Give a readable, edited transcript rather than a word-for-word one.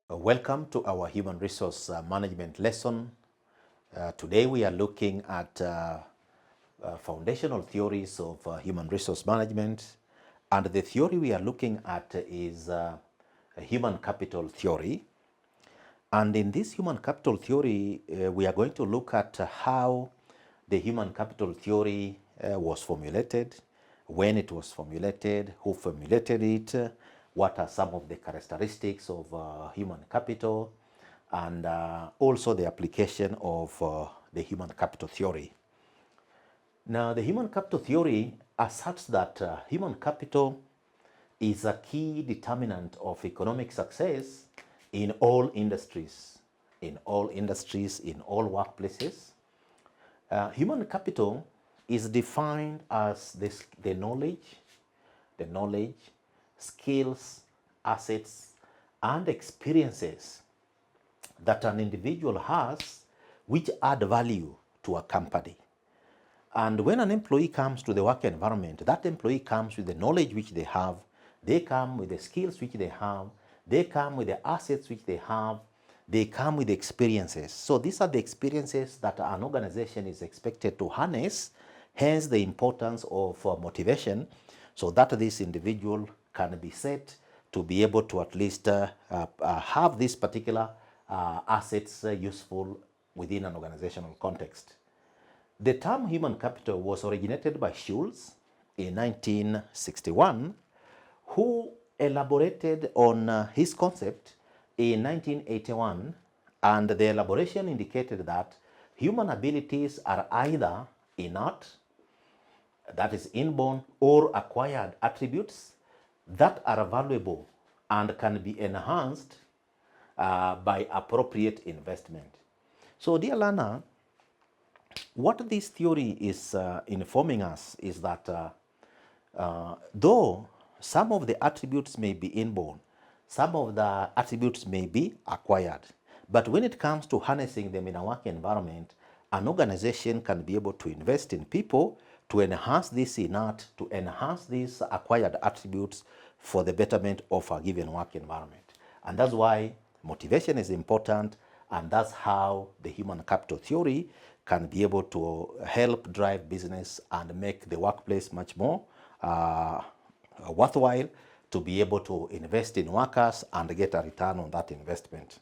Welcome to our human resource management lesson. Today we are looking at foundational theories of human resource management, and the theory we are looking at is a human capital theory. And in this human capital theory, we are going to look at how the human capital theory was formulated, when it was formulated, who formulated it, what are some of the characteristics of human capital, and also the application of the human capital theory. Now, the human capital theory asserts that human capital is a key determinant of economic success in all industries, in all workplaces. Human capital is defined as the knowledge, skills, assets, and experiences that an individual has which add value to a company. And when an employee comes to the work environment, that employee comes with the knowledge which they have, they come with the skills which they have, they come with the assets which they have, they come with the experiences. So these are the experiences that an organization is expected to harness, hence the importance of motivation, so that this individual can be set to be able to at least have these particular assets useful within an organizational context. The term human capital was originated by Schulz in 1961, who elaborated on his concept in 1981, and the elaboration indicated that human abilities are either innate, that is inborn, or acquired attributes that are valuable and can be enhanced by appropriate investment. So, dear learner, what this theory is informing us is that though some of the attributes may be inborn, some of the attributes may be acquired, but when it comes to harnessing them in a work environment, an organization can be able to invest in people to enhance this innate, to enhance these acquired attributes for the betterment of a given work environment. And that's why motivation is important, and that's how the human capital theory can be able to help drive business and make the workplace much more worthwhile to be able to invest in workers and get a return on that investment.